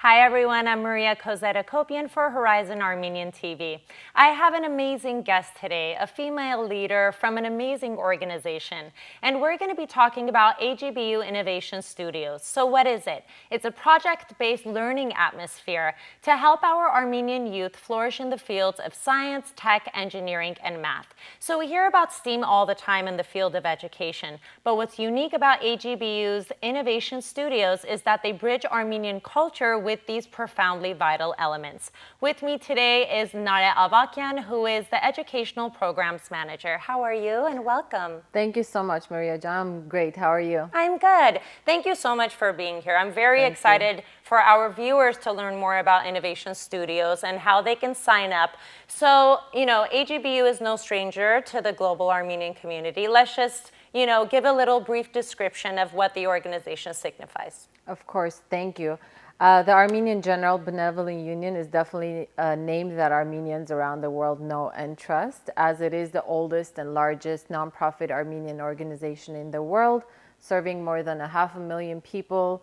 Hi everyone, I'm Maria Kozeta-Kopian for Horizon Armenian TV. I have an amazing guest today, a female leader from an amazing organization, and we're going to be talking about AGBU Innovation Studios. So what is it? It's a project-based learning atmosphere to help our Armenian youth flourish in the fields of science, tech, engineering, and math. So we hear about STEAM all the time in the field of education, but what's unique about AGBU's Innovation Studios is that they bridge Armenian culture with these profoundly vital elements. With me today is Nare Avakian, who is the Educational Programs Manager. How are you, and welcome. Thank you so much, Maria. I'm great. How are you? I'm good. Thank you so much for being here. I'm very excited for our viewers to learn more about Innovation Studios and how they can sign up. So, AGBU is no stranger to the global Armenian community. Let's just, give a little brief description of what the organization signifies. Of course, thank you. The Armenian General Benevolent Union is definitely a name that Armenians around the world know and trust, as it is the oldest and largest nonprofit Armenian organization in the world, serving more than 500,000 people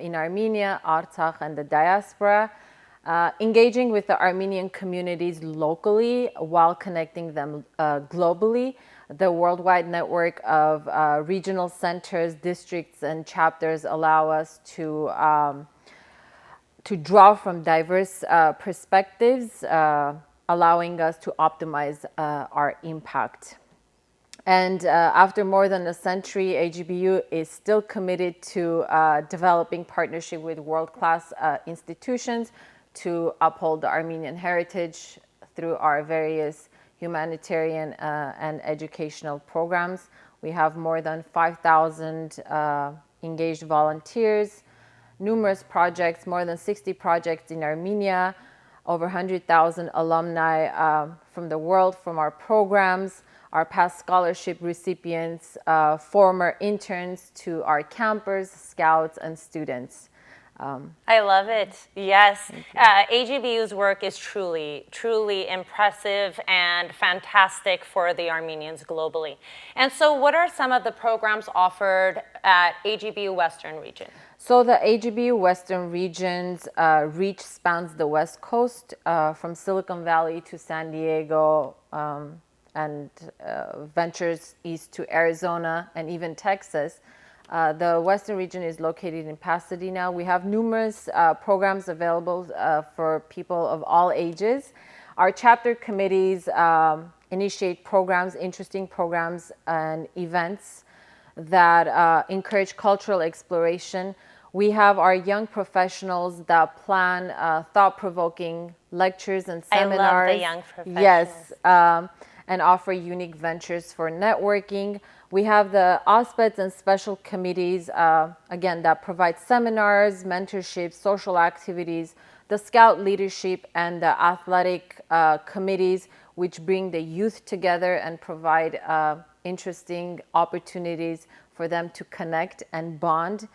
in Armenia, Artsakh, and the diaspora, engaging with the Armenian communities locally while connecting them globally. The worldwide network of regional centers, districts, and chapters allow us to draw from diverse perspectives, allowing us to optimize our impact. And after more than a century, AGBU is still committed to developing partnership with world-class institutions to uphold the Armenian heritage through our various humanitarian and educational programs. We have more than 5,000 engaged volunteers, numerous projects, more than 60 projects in Armenia, over 100,000 alumni from the world from our programs, our past scholarship recipients, former interns to our campers, scouts, and students. I love it. Yes. AGBU's work is truly impressive and fantastic for the Armenians globally. And so what are some of the programs offered at AGBU Western Region? So the AGBU Western Region's reach spans the West Coast, from Silicon Valley to San Diego, and ventures east to Arizona and even Texas. The Western region is located in Pasadena. We have numerous programs available for people of all ages. Our chapter committees initiate programs, interesting programs and events that encourage cultural exploration. We have our young professionals that plan thought-provoking lectures and seminars. I love the young professionals. Yes, and offer unique ventures for networking. We have the OSPEDs and special committees, again, that provide seminars, mentorship, social activities, the scout leadership, and the athletic committees, which bring the youth together and provide interesting opportunities for them to connect and bond.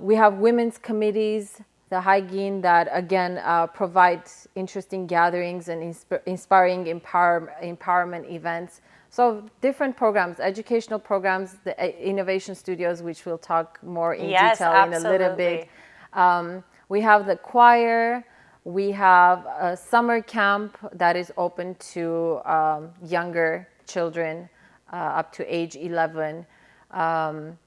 We have women's committees, the hygiene that again provides interesting gatherings and inspiring empowerment events. So different programs, educational programs, the Innovation Studios, which we'll talk more in detail in a little bit. We have the choir. We have a summer camp that is open to younger children up to age 11.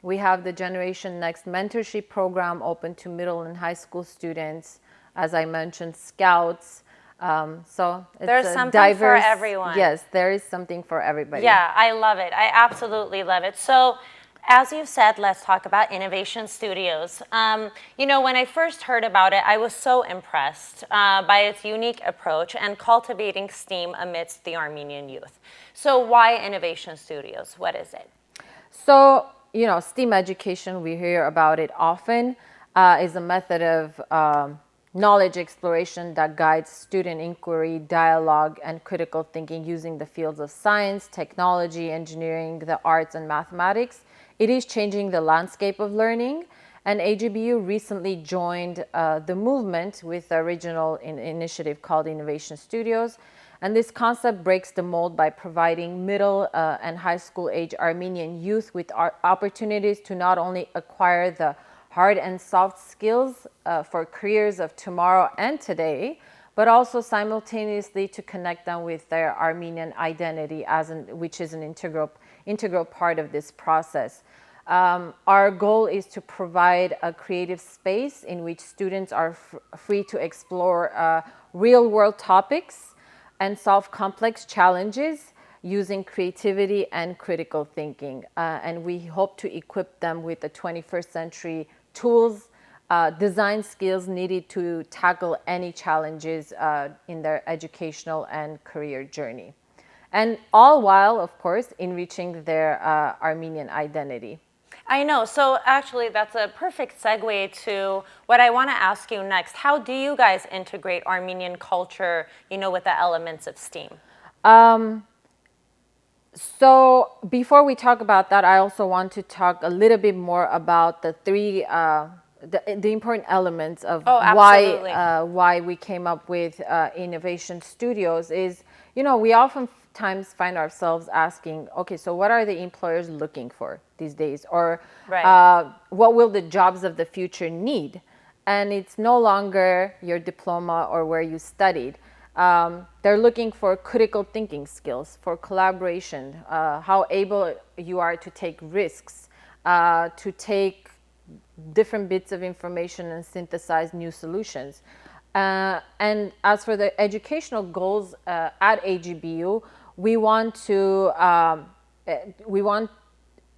We have the Generation Next mentorship program open to middle and high school students. As I mentioned, scouts. So there's something for everyone. Yes, there is something for everybody. Yeah, I love it. I absolutely love it. So as you've said, let's talk about Innovation Studios. When I first heard about it, I was so impressed by its unique approach and cultivating STEAM amidst the Armenian youth. So why Innovation Studios? What is it? So, STEAM education, we hear about it often, is a method of knowledge exploration that guides student inquiry, dialogue, and critical thinking using the fields of science, technology, engineering, the arts, and mathematics. It is changing the landscape of learning, and AGBU recently joined the movement with the original initiative called Innovation Studios. And this concept breaks the mold by providing middle and high school age Armenian youth with opportunities to not only acquire the hard and soft skills for careers of tomorrow and today, but also simultaneously to connect them with their Armenian identity, which is an integral part of this process. Our goal is to provide a creative space in which students are free to explore real-world topics and solve complex challenges using creativity and critical thinking. And we hope to equip them with the 21st century tools, design skills needed to tackle any challenges in their educational and career journey. And all while, of course, enriching their Armenian identity. I know. So actually, that's a perfect segue to what I want to ask you next. How do you guys integrate Armenian culture, with the elements of STEAM? So before we talk about that, I also want to talk a little bit more about the three, the important elements of why we came up with Innovation Studios is, we oftentimes find ourselves asking, okay, so what are the employers looking for these days? Or what will the jobs of the future need? And it's no longer your diploma or where you studied. They're looking for critical thinking skills, for collaboration, how able you are to take risks, to take different bits of information and synthesize new solutions. And as for the educational goals at AGBU, we want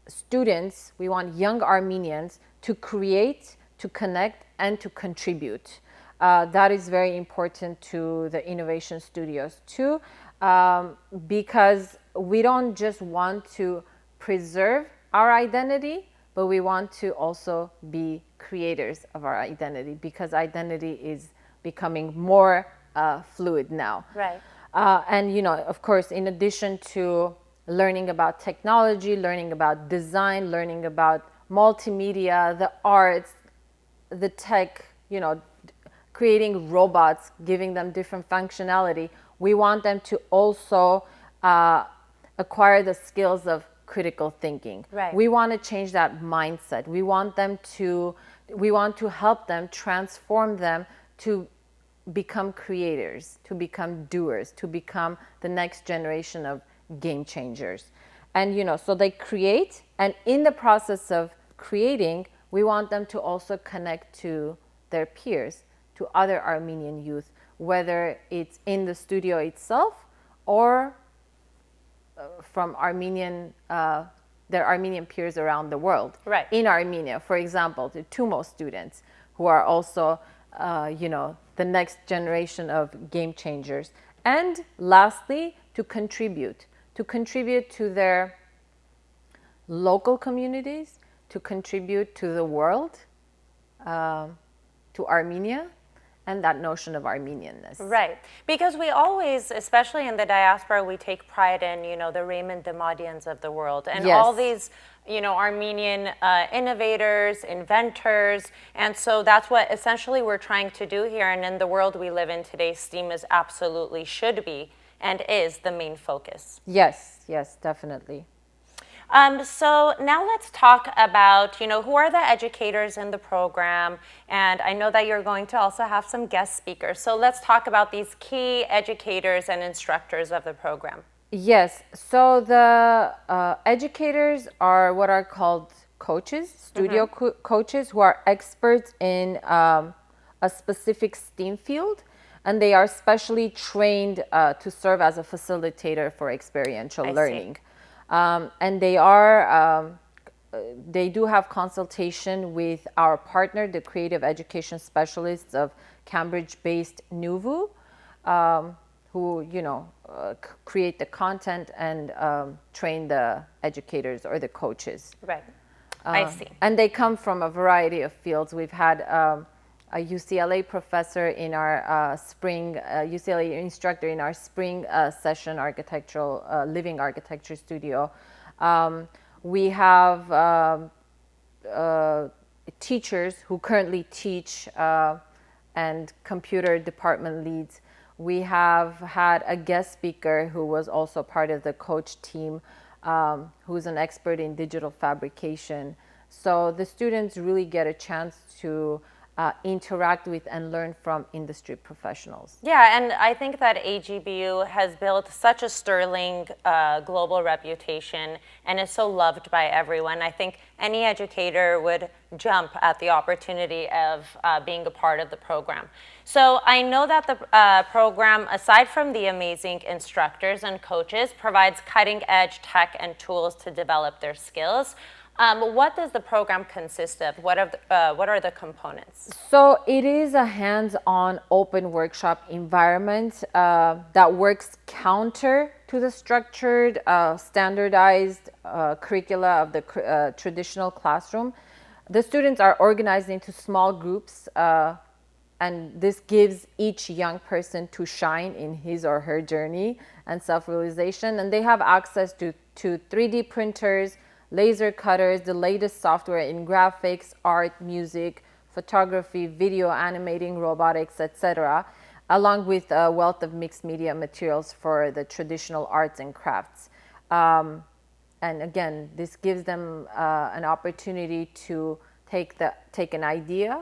students, we want young Armenians to create, to connect, and to contribute. That is very important to the Innovation Studios too, because we don't just want to preserve our identity, but we want to also be creators of our identity, because identity is becoming more fluid now. Right. And, of course, in addition to learning about technology, learning about design, learning about multimedia, the arts, the tech, creating robots, giving them different functionality, we want them to also acquire the skills of critical thinking. Right. We want to change that mindset. We want to help them, transform them to become creators, to become doers, to become the next generation of game changers. And, so they create, and in the process of creating, we want them to also connect to their peers, to other Armenian youth, whether it's in the studio itself or from their Armenian peers around the world. Right. In Armenia, for example, the TUMO students, who are also, the next generation of game changers. And lastly, to contribute to their local communities, to contribute to the world, to Armenia, and that notion of Armenianness. Right. Because we always, especially in the diaspora, we take pride in, the Raymond Damadians of the world and all these, Armenian innovators, inventors. And so that's what essentially we're trying to do here. And in the world we live in today, STEAM is absolutely should be and is the main focus. Yes, definitely. So now let's talk about, who are the educators in the program, and I know that you're going to also have some guest speakers. So let's talk about these key educators and instructors of the program. Yes, so the educators are what are called coaches, studio coaches, who are experts in a specific STEAM field, and they are specially trained to serve as a facilitator for experiential learning. And they do have consultation with our partner, the creative education specialists of Cambridge-based NUVU, who, create the content and train the educators or the coaches. Right. I see. And they come from a variety of fields. We've had a UCLA professor in our UCLA instructor in our spring session architectural living architecture studio. We have teachers who currently teach and computer department leads. We have had a guest speaker who was also part of the coach team, who's an expert in digital fabrication. So the students really get a chance to interact with and learn from industry professionals. Yeah, and I think that AGBU has built such a sterling global reputation and is so loved by everyone. I think any educator would jump at the opportunity of being a part of the program. So I know that the program, aside from the amazing instructors and coaches, provides cutting-edge tech and tools to develop their skills. What does the program consist of? What are the components? So it is a hands-on open workshop environment that works counter to the structured, standardized curricula of the traditional classroom. The students are organized into small groups, and this gives each young person to shine in his or her journey and self-realization. And they have access to 3D printers, laser cutters, the latest software in graphics, art, music, photography, video, animating, robotics, etc., along with a wealth of mixed media materials for the traditional arts and crafts. And again, this gives them an opportunity to take an idea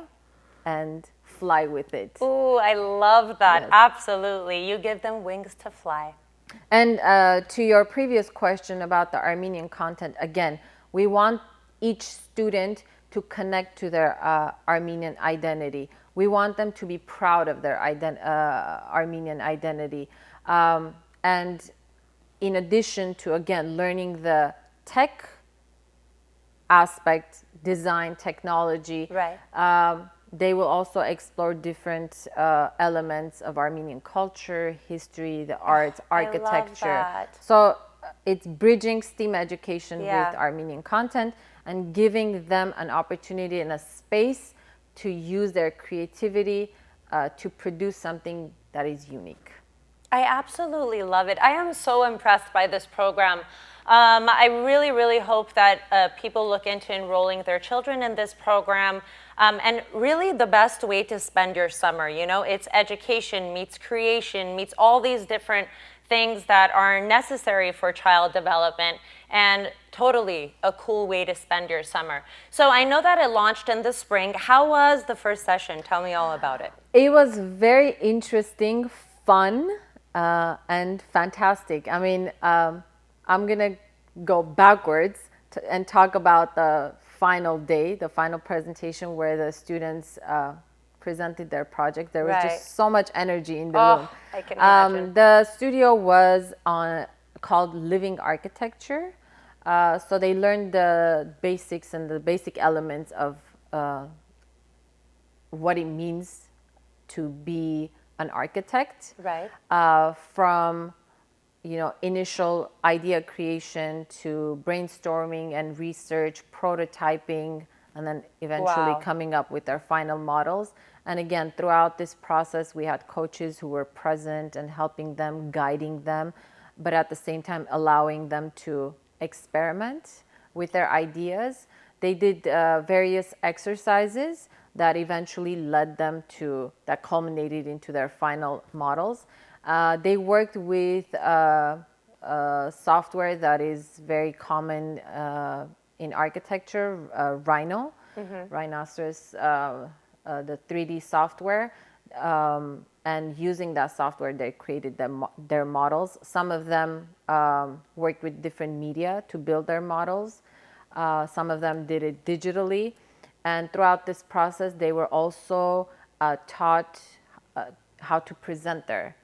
and fly with it. Ooh, I love that. Yes. Absolutely. You give them wings to fly. And to your previous question about the Armenian content, again, we want each student to connect to their Armenian identity. We want them to be proud of their Armenian identity. And in addition to, again, learning the tech aspect, design, technology, Right. They will also explore different elements of Armenian culture, history, the arts, architecture. I love that. So it's bridging STEAM education Yeah. with Armenian content and giving them an opportunity and a space to use their creativity to produce something that is unique. I absolutely love it. I am so impressed by this program. I really, really hope that people look into enrolling their children in this program. And really the best way to spend your summer, you know, it's education meets creation, meets all these different things that are necessary for child development, and totally a cool way to spend your summer. So I know that it launched in the spring. How was the first session? Tell me all about it. It was very interesting, fun, and fantastic. I mean, I'm gonna go backwards and talk about the final day, the final presentation where the students presented their project. There was Right. just so much energy in the room. I can imagine. The studio was called Living Architecture. So they learned the basics and the basic elements of what it means to be an architect. Right. From initial idea creation to brainstorming and research, prototyping, and then eventually Wow. coming up with their final models. And again, throughout this process, we had coaches who were present and helping them, guiding them, but at the same time allowing them to experiment with their ideas. They did various exercises that eventually led them to, that culminated into their final models. They worked with software that is very common in architecture, Rhino, Rhinoceros, the 3D software. And using that software, they created their models. Some of them worked with different media to build their models. Some of them did it digitally. And throughout this process, they were also taught how to present their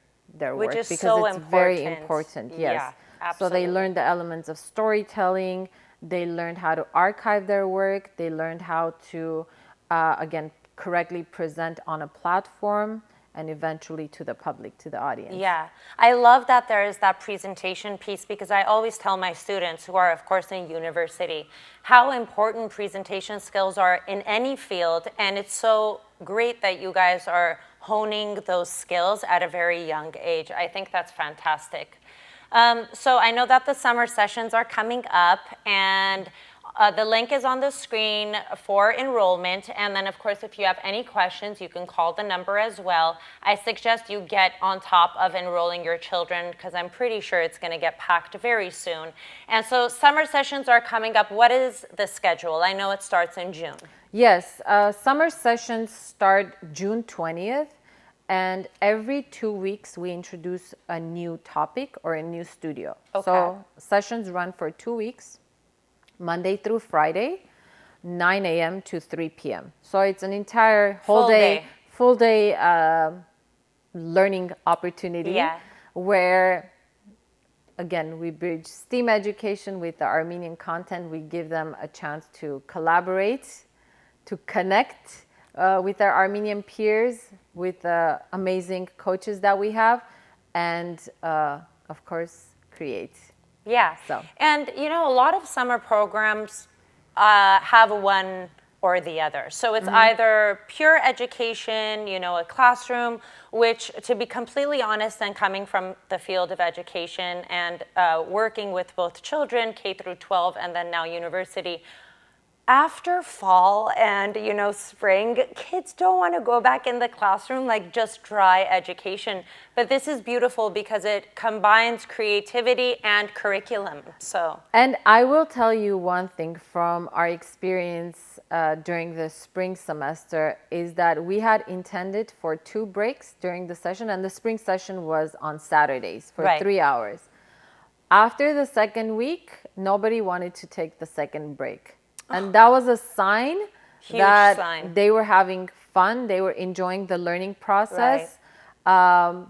Which work, is because so it's very important. important. Yes. Yeah, So they absolutely. learned the elements of storytelling. They learned how to archive their work. They learned how to, again, correctly present on a platform and eventually to the public, to the audience. Yeah, I love that there is that presentation piece, because I always tell my students who are, of course, in university, how important presentation skills are in any field. And it's so great that you guys are honing those skills at a very young age. I think that's fantastic. So I know that the summer sessions are coming up, and The link is on the screen for enrollment. And then, of course, if you have any questions, you can call the number as well. I suggest you get on top of enrolling your children because I'm pretty sure it's going to get packed very soon. And so summer sessions are coming up. What is the schedule? I know it starts in June. Yes, summer sessions start June 20th. And every 2 weeks, we introduce a new topic or a new studio. Okay. So sessions run for 2 weeks, Monday through Friday, 9 a.m. to 3 p.m. So it's an entire full day learning opportunity. Yeah. Where, again, we bridge STEAM education with the Armenian content. We give them a chance to collaborate, to connect with our Armenian peers, with the amazing coaches that we have, and of course, create. Yeah. So. And, a lot of summer programs have one or the other. So it's either pure education, a classroom, which, to be completely honest, and coming from the field of education and working with both children, K through 12, and then now university, after fall and, spring, kids don't want to go back in the classroom like just dry education. But this is beautiful because it combines creativity and curriculum. And I will tell you one thing from our experience during the spring semester is that we had intended for 2 breaks during the session, and the spring session was on Saturdays for 3 hours. After the second week, nobody wanted to take the second break. And that was a sign that they were having fun, they were enjoying the learning process. And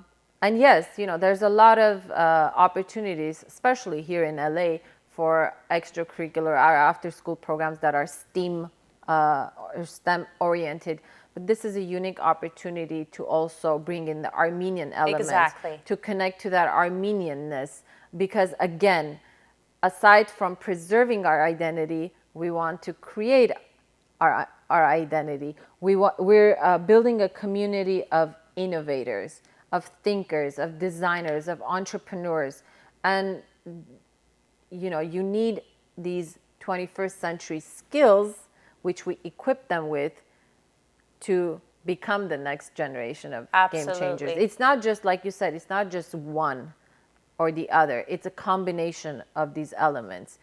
yes, there's a lot of opportunities, especially here in LA, for extracurricular or after-school programs that are STEAM or STEM-oriented. But this is a unique opportunity to also bring in the Armenian element, to connect to that Armenianness. Because again, aside from preserving our identity, we want to create our identity. We're building a community of innovators, of thinkers, of designers, of entrepreneurs. And, you need these 21st century skills, which we equip them with, to become the next generation of game changers. It's not just, like you said, it's not just one or the other. It's a combination of these elements.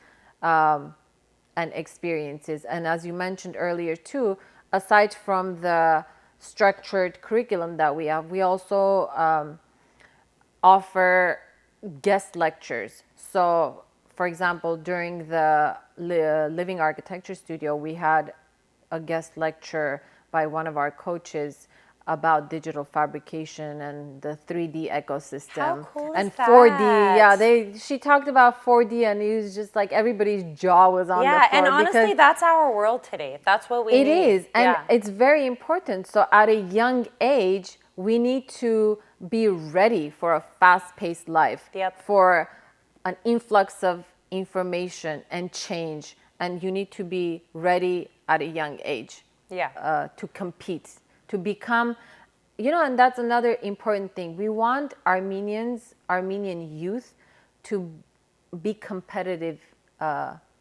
And experiences. And as you mentioned earlier too, aside from the structured curriculum that we have, we also offer guest lectures. So for example, during the Living Architecture Studio, we had a guest lecture by one of our coaches about digital fabrication and the 3D ecosystem. How cool and is that? 4D. Yeah, she talked about 4D, and it was just like everybody's jaw was on the floor. Yeah, and honestly, that's our world today. That's what we need. It is, and it's very important. So at a young age, we need to be ready for a fast-paced life, for an influx of information and change, and you need to be ready at a young age to compete, to become, and that's another important thing. We want Armenian youth to be competitive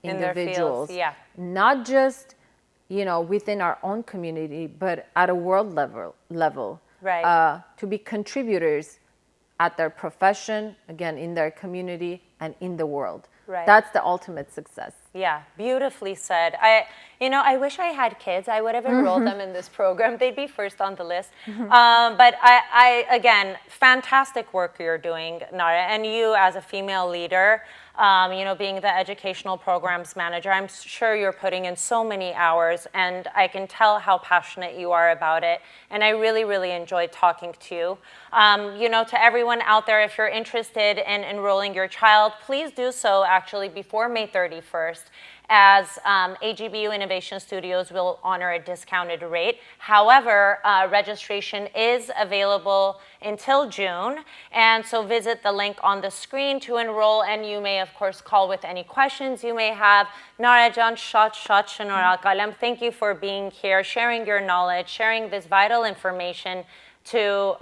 individuals, not just, within our own community, but at a world level, to be contributors at their profession, again, in their community and in the world. That's the ultimate success. Yeah, beautifully said. I wish I had kids. I would have enrolled them in this program. They'd be first on the list. But again, fantastic work you're doing, Nara, and you as a female leader, being the educational programs manager, I'm sure you're putting in so many hours, and I can tell how passionate you are about it. And I really, really enjoyed talking to you. To everyone out there, if you're interested in enrolling your child, please do so actually before May 31st. As AGBU Innovation Studios will honor a discounted rate. However, registration is available until June, and so visit the link on the screen to enroll, and you may, of course, call with any questions you may have. Narajan, thank you for being here, sharing your knowledge, sharing this vital information to,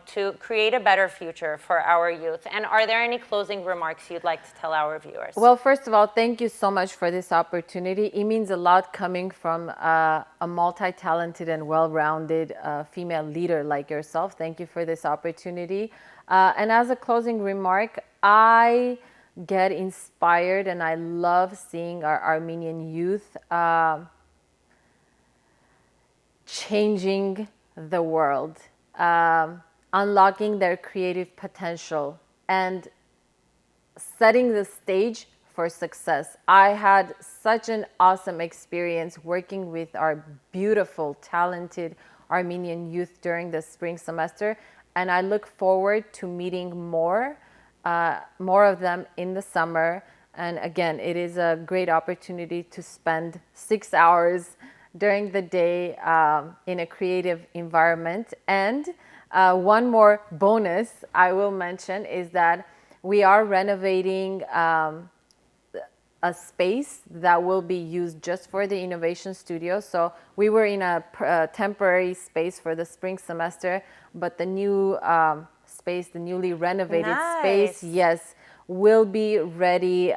to create a better future for our youth. And are there any closing remarks you'd like to tell our viewers? Well, first of all, thank you so much for this opportunity. It means a lot coming from a multi-talented and well-rounded female leader like yourself. Thank you for this opportunity. And as a closing remark, I get inspired and I love seeing our Armenian youth changing the world, unlocking their creative potential, and setting the stage for success. I had such an awesome experience working with our beautiful, talented Armenian youth during the spring semester, and I look forward to meeting more of them in the summer. And again, it is a great opportunity to spend 6 hours during the day in a creative environment. And one more bonus I will mention is that we are renovating a space that will be used just for the innovation studio. So we were in a temporary space for the spring semester, but the new space, the newly renovated space, yes, will be ready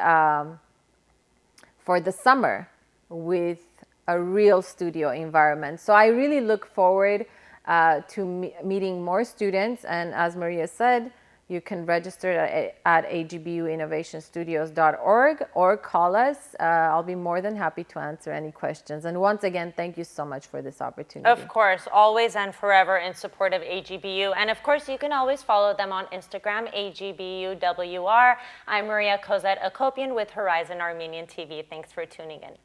for the summer with a real studio environment. So I really look forward to meeting more students. And as Maria said, you can register at agbuinnovationstudios.org or call us. I'll be more than happy to answer any questions. And once again, thank you so much for this opportunity. Of course, always and forever in support of AGBU. And of course, you can always follow them on Instagram, AGBUWR. I'm Maria Kozet Akopian with Horizon Armenian TV. Thanks for tuning in.